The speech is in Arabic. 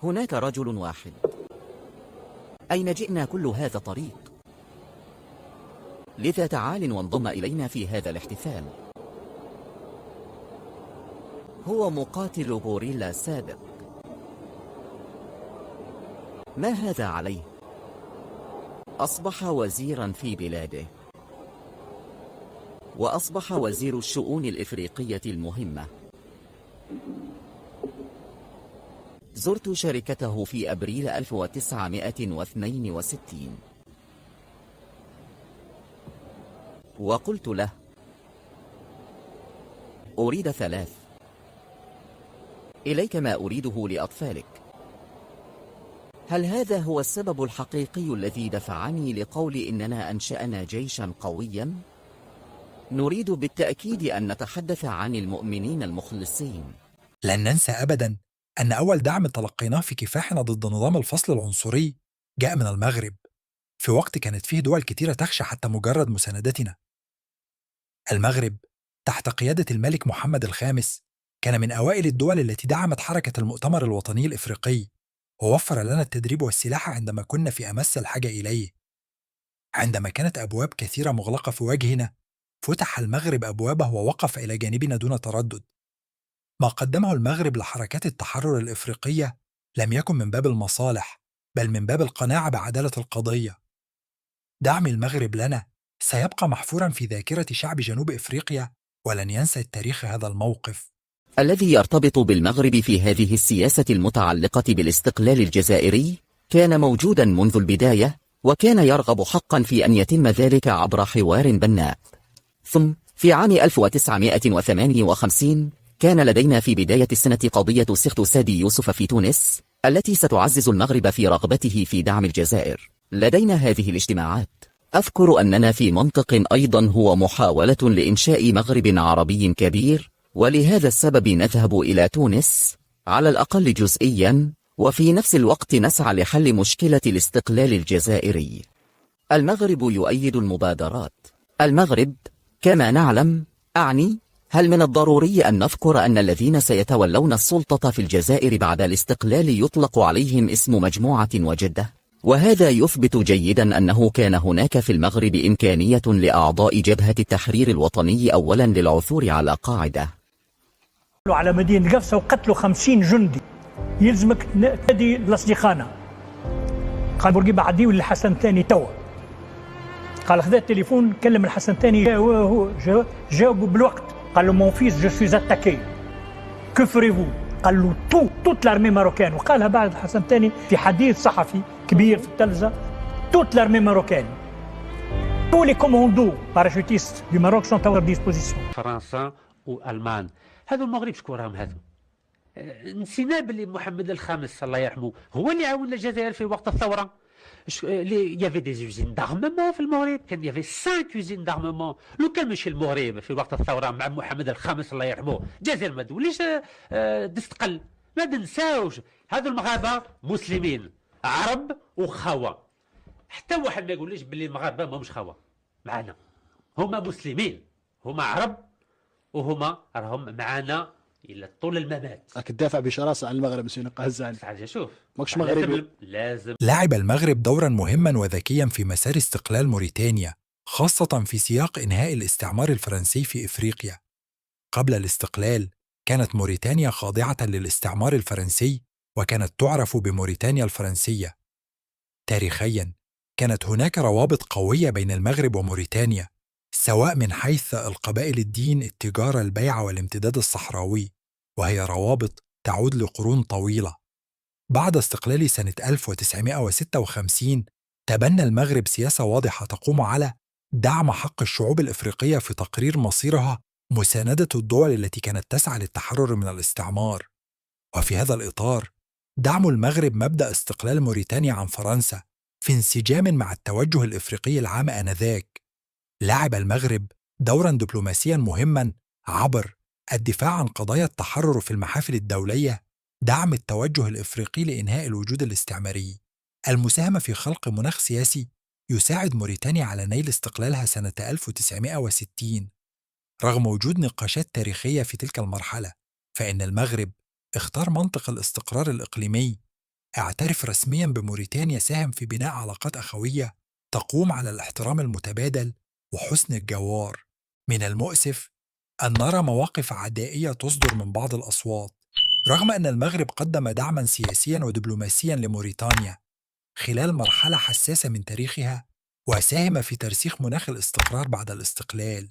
هناك رجل واحد. أين جئنا كل هذا الطريق؟ لذا تعال وانضم إلينا في هذا الاحتفال. هو مقاتل غوريلا سابق. ما هذا عليه؟ أصبح وزيرا في بلاده، وأصبح وزير الشؤون الإفريقية المهمة. زرت شركته في أبريل 1962 وقلت له: أريد 3. إليك ما أريده لأطفالك. هل هذا هو السبب الحقيقي الذي دفعني لقول إننا أنشأنا جيشا قويا؟ نريد بالتأكيد أن نتحدث عن المؤمنين المخلصين. لن ننسى أبدا أن أول دعم تلقيناه في كفاحنا ضد نظام الفصل العنصري جاء من المغرب، في وقت كانت فيه دول كتيرة تخشى حتى مجرد مساندتنا. المغرب تحت قيادة الملك محمد الخامس كان من أوائل الدول التي دعمت حركة المؤتمر الوطني الإفريقي، ووفر لنا التدريب والسلاح عندما كنا في أمس الحاجة إليه. عندما كانت أبواب كثيرة مغلقة في وجهنا، فتح المغرب أبوابه ووقف إلى جانبنا دون تردد. ما قدمه المغرب لحركات التحرر الإفريقية لم يكن من باب المصالح، بل من باب القناعة بعدالة القضية. دعم المغرب لنا سيبقى محفورا في ذاكرة شعب جنوب إفريقيا، ولن ينسى التاريخ هذا الموقف. الذي يرتبط بالمغرب في هذه السياسة المتعلقة بالاستقلال الجزائري كان موجودا منذ البداية، وكان يرغب حقا في أن يتم ذلك عبر حوار بناء. ثم في عام 1958 كان لدينا في بداية السنة قضية سيرت سادي يوسف في تونس، التي ستعزز المغرب في رغبته في دعم الجزائر. لدينا هذه الاجتماعات. أذكر أننا في منطق أيضا هو محاولة لإنشاء مغرب عربي كبير، ولهذا السبب نذهب إلى تونس على الأقل جزئيا، وفي نفس الوقت نسعى لحل مشكلة الاستقلال الجزائري. المغرب يؤيد المبادرات. المغرب كما نعلم، هل من الضروري أن نذكر أن الذين سيتولون السلطة في الجزائر بعد الاستقلال يطلق عليهم اسم مجموعة وجدة؟ وهذا يثبت جيدا أنه كان هناك في المغرب إمكانية لأعضاء جبهة التحرير الوطني أولا للعثور على قاعدة. على مدينة قفصة وقتلوا 50 جندي، يلزمك تنادي لأصدقائنا. قال بورقيبة عديوا للحسن الثاني توا. قال خذا التليفون كلم الحسن الثاني، جاوبوا بالوقت. قال له مون فيس جو سويز اتاكي كو فريفو. قال له توت لارمي ماروكان. وقالها بعد الحسن الثاني في حديث صحفي كبير في التلفزة: توت لارمي ماروكان، تو لي كوموندو باراشوتيست دو ماروك سون تاو ديسبوزيسيون. فرنسا والمان هذو المغرب شكون راهم هذو؟ نسينا باللي محمد الخامس الله يرحمه هو اللي عاون الجزائر في وقت الثوره. يافي دي يوزين دارممون في المغرب، كان يافي 5 يوزين دارممون. لو كان ماشي المغرب في وقت الثوره مع محمد الخامس الله يرحمه، الجزائر ما توليش تستقل. ما ننساوش هذو المغاربه مسلمين عرب وخوا. حتى واحد ما يقوليش باللي المغاربه ماهمش خوا معنا، هما مسلمين، هما عرب، وهما راهم معنا الى طول الممات. راك تدافع بشراسه عن المغرب مسيو قهزاني. تعال شوف، ماكش مغربي. لازم. لعب المغرب دورا مهما وذكيا في مسار استقلال موريتانيا، خاصة في سياق إنهاء الاستعمار الفرنسي في إفريقيا. قبل الاستقلال كانت موريتانيا خاضعة للاستعمار الفرنسي، وكانت تعرف بموريتانيا الفرنسية. تاريخيا كانت هناك روابط قوية بين المغرب وموريتانيا، سواء من حيث القبائل، الدين، التجارة، البيع والامتداد الصحراوي، وهي روابط تعود لقرون طويلة. بعد استقلال سنة 1956 تبنى المغرب سياسة واضحة تقوم على دعم حق الشعوب الإفريقية في تقرير مصيرها، مساندة الدول التي كانت تسعى للتحرر من الاستعمار. وفي هذا الإطار دعم المغرب مبدأ استقلال موريتانيا عن فرنسا في انسجام مع التوجه الإفريقي العام آنذاك. لعب المغرب دورا دبلوماسيا مهما عبر الدفاع عن قضايا التحرر في المحافل الدولية، دعم التوجه الإفريقي لإنهاء الوجود الاستعماري، المساهمة في خلق مناخ سياسي يساعد موريتانيا على نيل استقلالها سنة 1960. رغم وجود نقاشات تاريخية في تلك المرحلة، فإن المغرب اختار منطق الاستقرار الإقليمي اعترف رسميا بموريتانيا ساهم في بناء علاقات أخوية تقوم على الاحترام المتبادل وحسن الجوار. من المؤسف أن نرى مواقف عدائية تصدر من بعض الأصوات، رغم أن المغرب قدم دعما سياسيا ودبلوماسيا لموريتانيا خلال مرحلة حساسة من تاريخها، وساهم في ترسيخ مناخ الاستقرار بعد الاستقلال.